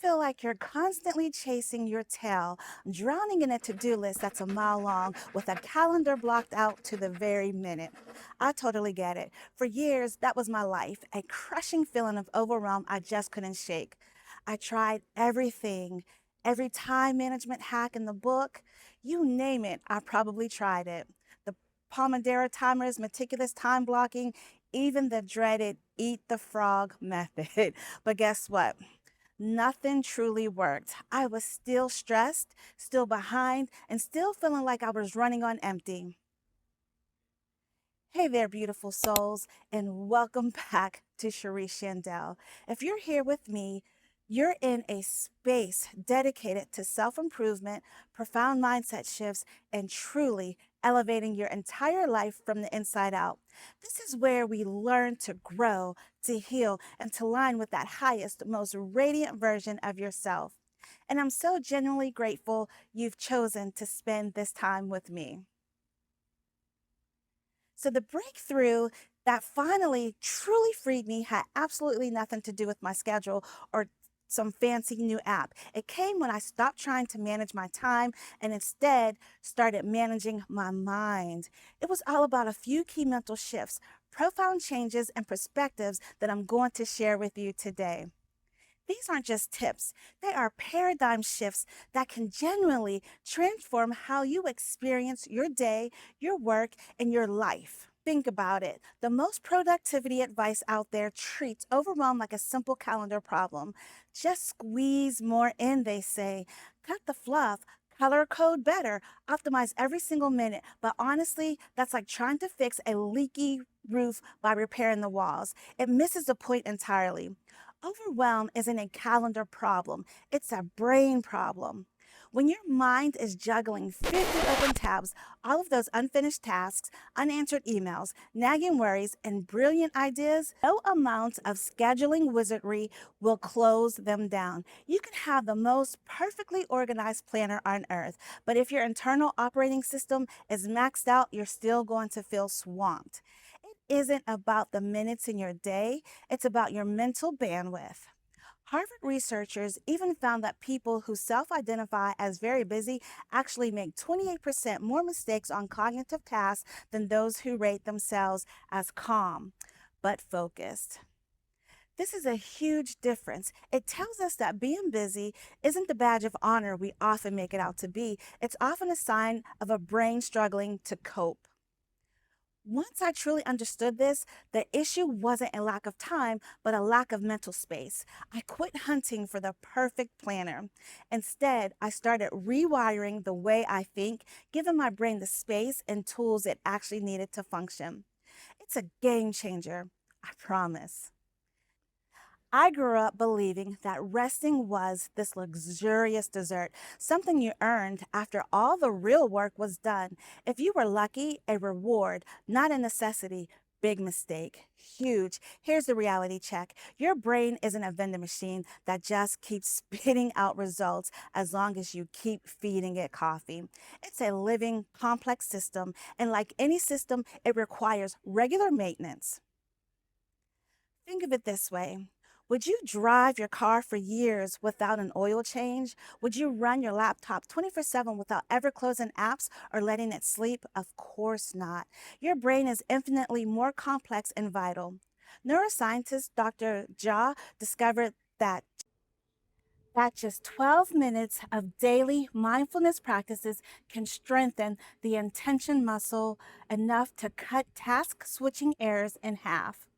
feel like you're constantly chasing your tail, drowning in a to-do list that's a mile long with a calendar blocked out to the very minute? I totally get it. For years, that was my life, a crushing feeling of overwhelm I just couldn't shake. I tried everything, every time management hack in the book, you name it, I probably tried it. The Pomodoro timers, meticulous time blocking, even the dreaded eat the frog method. But guess what? Nothing truly worked. I was still stressed, still behind, and still feeling like I was running on empty. Hey there, beautiful souls, and welcome back to Cherie Shandell. If you're here with me, you're in a space dedicated to self improvement, profound mindset shifts, and truly elevating your entire life from the inside out. This is where we learn to grow, to heal, and to align with that highest, most radiant version of yourself. And I'm so genuinely grateful you've chosen to spend this time with me. So the breakthrough that finally truly freed me had absolutely nothing to do with my schedule or some fancy new app. It came when I stopped trying to manage my time and instead started managing my mind. It was all about a few key mental shifts, profound changes, and perspectives that I'm going to share with you today. These aren't just tips, they are paradigm shifts that can genuinely transform how you experience your day, your work, and your life. Think about it. The most productivity advice out there treats overwhelm like a simple calendar problem. Just squeeze more in, they say. Cut the fluff. Color code better, optimize every single minute. But honestly, that's like trying to fix a leaky roof by repairing the walls. It misses the point entirely. Overwhelm isn't a calendar problem, it's a brain problem. When your mind is juggling 50 open tabs, all of those unfinished tasks, unanswered emails, nagging worries, and brilliant ideas, no amount of scheduling wizardry will close them down. You can have the most perfectly organized planner on earth, but if your internal operating system is maxed out, you're still going to feel swamped. It isn't about the minutes in your day, it's about your mental bandwidth. Harvard researchers even found that people who self identify as very busy actually make 28% more mistakes on cognitive tasks than those who rate themselves as calm but focused. This is a huge difference. It tells us that being busy isn't the badge of honor we often make it out to be. It's often a sign of a brain struggling to cope. Once I truly understood this, the issue wasn't a lack of time, but a lack of mental space. I quit hunting for the perfect planner. Instead, I started rewiring the way I think, giving my brain the space and tools it actually needed to function. It's a game changer, I promise. I grew up believing that resting was this luxurious dessert, something you earned after all the real work was done. If you were lucky, a reward, not a necessity. Big mistake. Huge. Here's the reality check. Your brain isn't a vending machine that just keeps spitting out results as long as you keep feeding it coffee. It's a living, complex system, and like any system, it requires regular maintenance. Think of it this way. Would you drive your car for years without an oil change? Would you run your laptop 24/7 without ever closing apps or letting it sleep? Of course not. Your brain is infinitely more complex and vital. Neuroscientist Dr. Jha discovered that just 12 minutes of daily mindfulness practices can strengthen the intention muscle enough to cut task switching errors in half.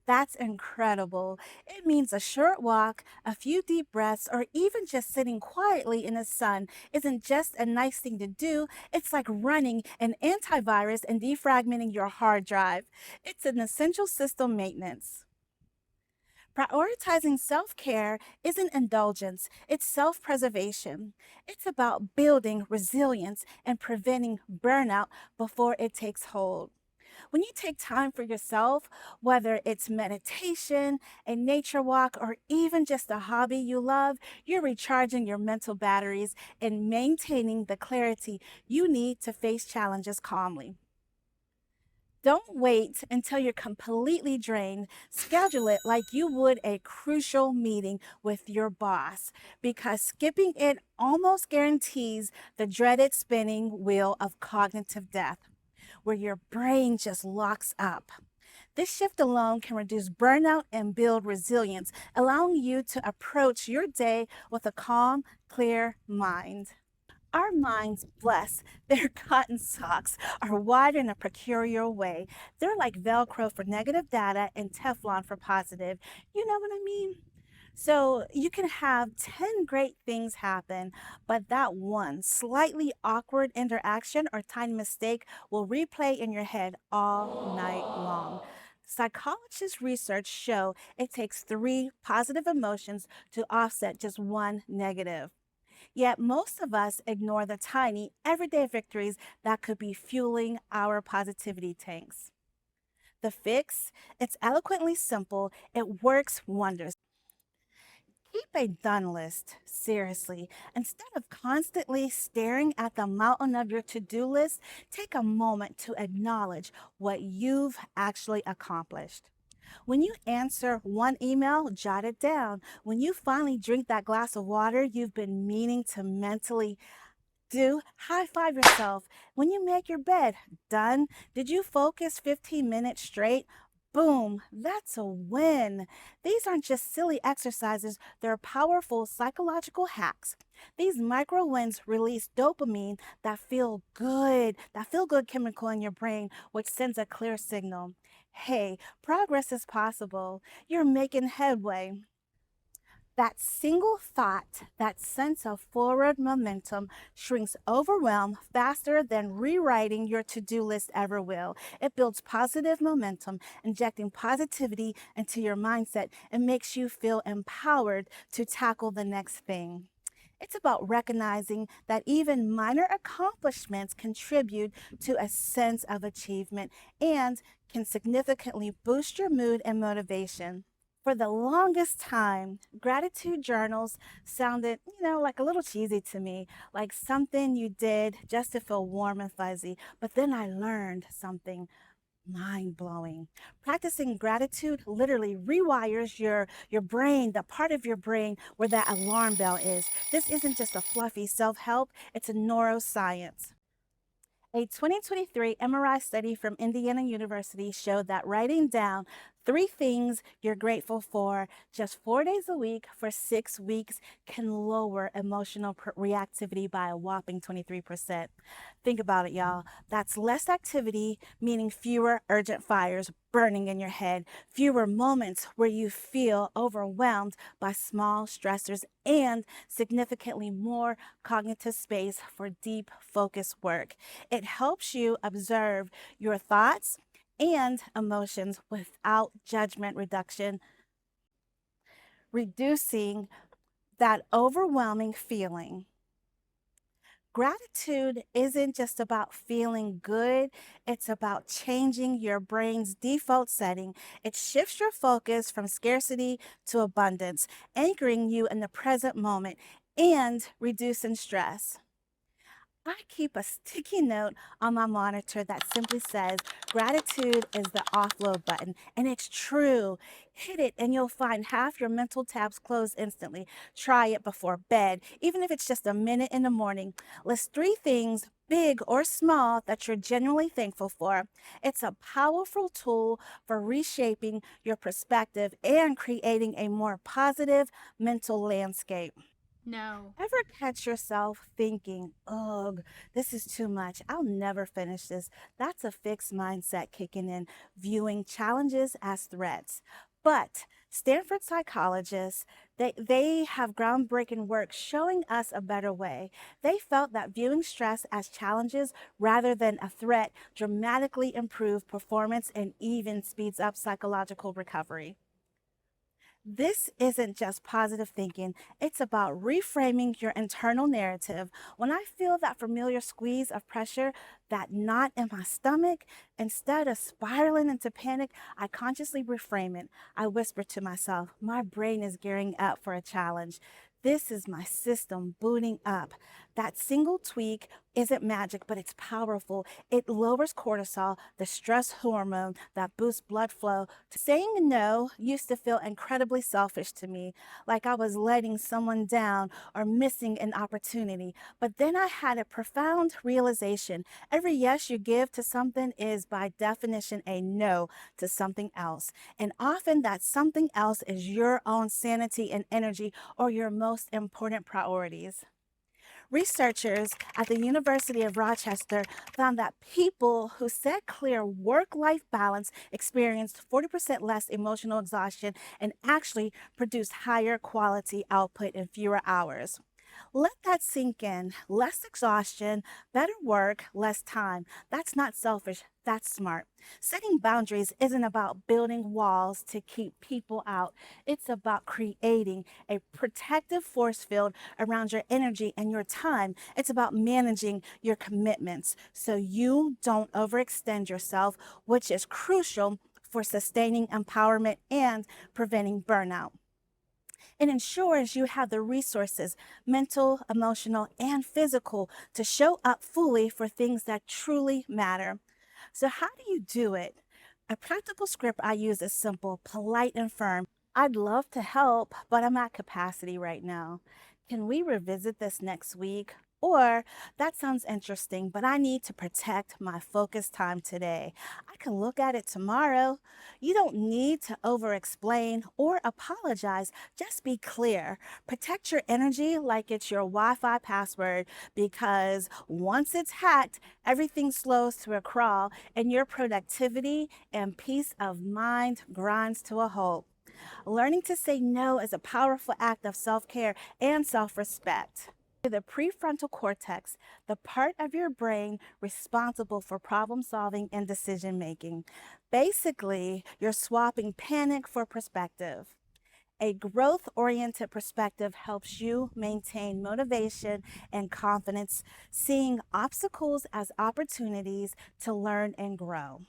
That's incredible. It means a short walk, a few deep breaths, or even just sitting quietly in the sun isn't just a nice thing to do. It's like running an antivirus and defragmenting your hard drive. It's an essential system maintenance. Prioritizing self care isn't indulgence, it's self preservation. It's about building resilience and preventing burnout before it takes hold. When you take time for yourself, whether it's meditation, a nature walk, or even just a hobby you love, you're recharging your mental batteries and maintaining the clarity you need to face challenges calmly. Don't wait until you're completely drained. Schedule it like you would a crucial meeting with your boss, because skipping it almost guarantees the dreaded spinning wheel of cognitive death, where your brain just locks up. This shift alone can reduce burnout and build resilience, allowing you to approach your day with a calm, clear mind. Our minds, bless their cotton socks, are wired in a peculiar way. They're like Velcro for negative data and Teflon for positive. You know what I mean? So you can have 10 great things happen, but that one slightly awkward interaction or tiny mistake will replay in your head all night long. Psychologists' research show it takes three positive emotions to offset just one negative. Yet most of us ignore the tiny, everyday victories that could be fueling our positivity tanks. The fix? It's eloquently simple, it works wonders. Keep a done list, seriously. Instead of constantly staring at the mountain of your to do list, take a moment to acknowledge what you've actually accomplished. When you answer one email, jot it down. When you finally drink that glass of water you've been meaning to mentally do, high five yourself. When you make your bed, done. Did you focus 15 minutes straight? Boom, that's a win. These aren't just silly exercises, they're powerful psychological hacks. These micro wins release dopamine, that feel good chemical in your brain, which sends a clear signal. Hey, progress is possible. You're making headway. That single thought, that sense of forward momentum, shrinks overwhelm faster than rewriting your to do list ever will. It builds positive momentum, injecting positivity into your mindset, and makes you feel empowered to tackle the next thing. It's about recognizing that even minor accomplishments contribute to a sense of achievement and can significantly boost your mood and motivation. For the longest time, gratitude journals sounded, like a little cheesy to me, like something you did just to feel warm and fuzzy. But then I learned something mind blowing. Practicing gratitude literally rewires your brain, the part of your brain where that alarm bell is. This isn't just a fluffy self-help, it's a neuroscience. A 2023 MRI study from Indiana University showed that writing down three things you're grateful for just 4 days a week for 6 weeks can lower emotional reactivity by a whopping 23%. Think about it, y'all. That's less activity, meaning fewer urgent fires burning in your head, fewer moments where you feel overwhelmed by small stressors, and significantly more cognitive space for deep focus work. It helps you observe your thoughts and emotions without judgment reduction, reducing that overwhelming feeling. Gratitude isn't just about feeling good, it's about changing your brain's default setting. It shifts your focus from scarcity to abundance, anchoring you in the present moment and reducing stress. I keep a sticky note on my monitor that simply says, gratitude is the offload button. And it's true. Hit it and you'll find half your mental tabs closed instantly. Try it before bed, even if it's just a minute in the morning. List three things, big or small, that you're genuinely thankful for. It's a powerful tool for reshaping your perspective and creating a more positive mental landscape. No. Ever catch yourself thinking, ugh, this is too much. I'll never finish this. That's a fixed mindset kicking in, viewing challenges as threats. But Stanford psychologists, they have groundbreaking work showing us a better way. They felt that viewing stress as challenges rather than a threat dramatically improved performance and even speeds up psychological recovery. This isn't just positive thinking, it's about reframing your internal narrative. When I feel that familiar squeeze of pressure, that knot in my stomach, instead of spiraling into panic, I consciously reframe it. I whisper to myself, my brain is gearing up for a challenge. This is my system booting up. That single tweak isn't magic, but it's powerful. It lowers cortisol, the stress hormone that boosts blood flow. Saying no used to feel incredibly selfish to me, like I was letting someone down or missing an opportunity. But then I had a profound realization. Every yes you give to something is by definition a no to something else. And often that something else is your own sanity and energy or your most important priorities. Researchers at the University of Rochester found that people who set clear work life balance experienced 40% less emotional exhaustion and actually produced higher quality output in fewer hours. Let that sink in. Less exhaustion, better work, less time. That's not selfish, that's smart. Setting boundaries isn't about building walls to keep people out. It's about creating a protective force field around your energy and your time. It's about managing your commitments so you don't overextend yourself, which is crucial for sustaining empowerment and preventing burnout. It ensures you have the resources, mental, emotional, and physical, to show up fully for things that truly matter. So, how do you do it? A practical script I use is simple, polite, and firm. I'd love to help, but I'm at capacity right now. Can we revisit this next week? Or, that sounds interesting, but I need to protect my focus time today. I can look at it tomorrow. You don't need to over explain or apologize. Just be clear. Protect your energy like it's your Wi Fi password, because once it's hacked, everything slows to a crawl and your productivity and peace of mind grinds to a halt. Learning to say no is a powerful act of self care and self respect. The prefrontal cortex, the part of your brain responsible for problem solving and decision making. Basically, you're swapping panic for perspective. A growth oriented perspective helps you maintain motivation and confidence, seeing obstacles as opportunities to learn and grow.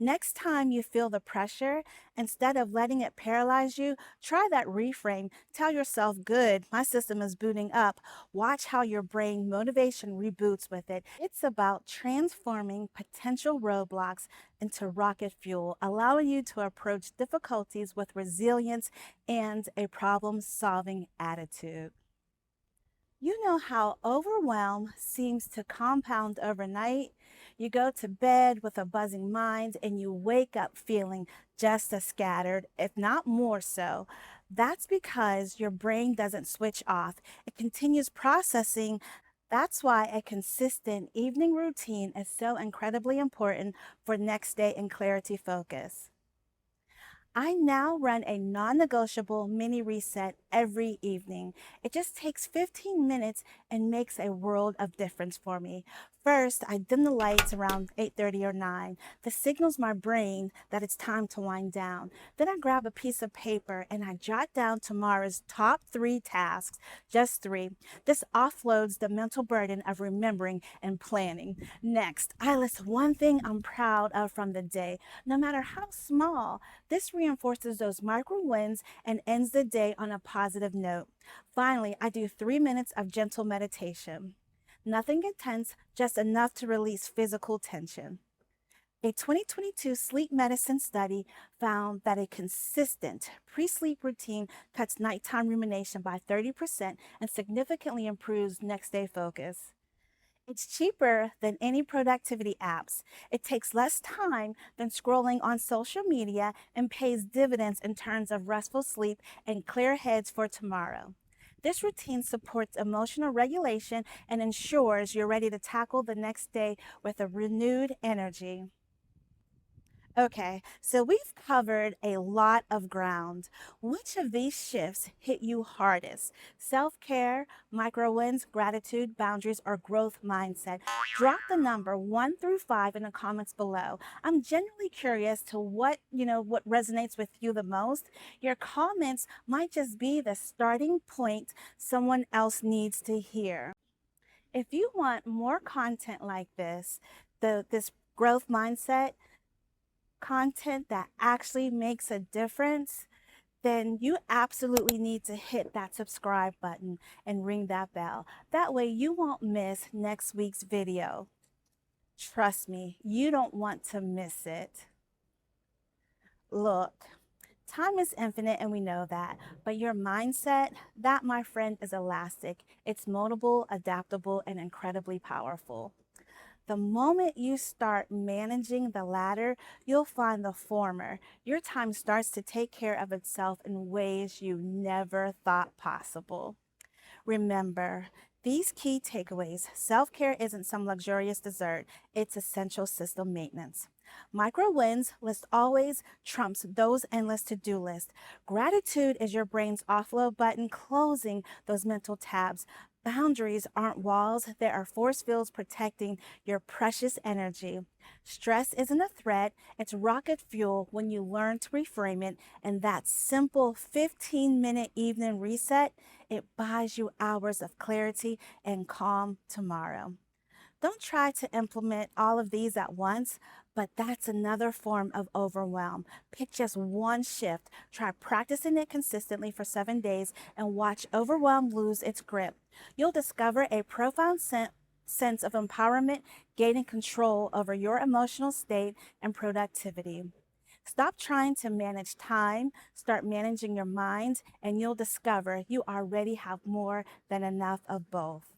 Next time you feel the pressure, instead of letting it paralyze you, try that reframe. Tell yourself, good, my system is booting up. Watch how your brain motivation reboots with it. It's about transforming potential roadblocks into rocket fuel, allowing you to approach difficulties with resilience and a problem solving attitude. You know how overwhelm seems to compound overnight? You go to bed with a buzzing mind and you wake up feeling just as scattered, if not more so. That's because your brain doesn't switch off, it continues processing. That's why a consistent evening routine is so incredibly important for next day and clarity focus. I now run a non negotiable mini reset every evening. It just takes 15 minutes and makes a world of difference for me. First, I dim the lights around 8:30 or 9. This signals my brain that it's time to wind down. Then I grab a piece of paper and I jot down tomorrow's top 3 tasks, just 3. This offloads the mental burden of remembering and planning. Next, I list one thing I'm proud of from the day, no matter how small. This reinforces those micro wins and ends the day on a positive note. Finally, I do 3 minutes of gentle meditation. Nothing intense, just enough to release physical tension. A 2022 sleep medicine study found that a consistent pre sleep routine cuts nighttime rumination by 30% and significantly improves next day focus. It's cheaper than any productivity apps. It takes less time than scrolling on social media and pays dividends in terms of restful sleep and clear heads for tomorrow. This routine supports emotional regulation and ensures you're ready to tackle the next day with a renewed energy. Okay, so we've covered a lot of ground. Which of these shifts hit you hardest? Self care, micro wins, gratitude, boundaries, or growth mindset? Drop the number 1 through 5 in the comments below. I'm genuinely curious to what resonates with you the most. Your comments might just be the starting point someone else needs to hear. If you want more content like this growth mindset, content that actually makes a difference, then you absolutely need to hit that subscribe button and ring that bell. That way you won't miss next week's video. Trust me, you don't want to miss it. Look, time is infinite and we know that, but your mindset, that, my friend, is elastic. It's moldable, adaptable, and incredibly powerful. The moment you start managing the latter, you'll find the former. Your time starts to take care of itself in ways you never thought possible. Remember, these key takeaways: self care isn't some luxurious dessert, it's essential system maintenance. Micro wins list always trumps those endless to do lists. Gratitude is your brain's offload button, closing those mental tabs. Boundaries aren't walls, they are force fields protecting your precious energy. Stress isn't a threat, it's rocket fuel when you learn to reframe it, and that simple 15-minute evening reset, it buys you hours of clarity and calm tomorrow. Don't try to implement all of these at once, but that's another form of overwhelm. Pick just one shift, try practicing it consistently for 7 days, and watch overwhelm lose its grip. You'll discover a profound sense of empowerment, gaining control over your emotional state and productivity. Stop trying to manage time, start managing your mind, and you'll discover you already have more than enough of both.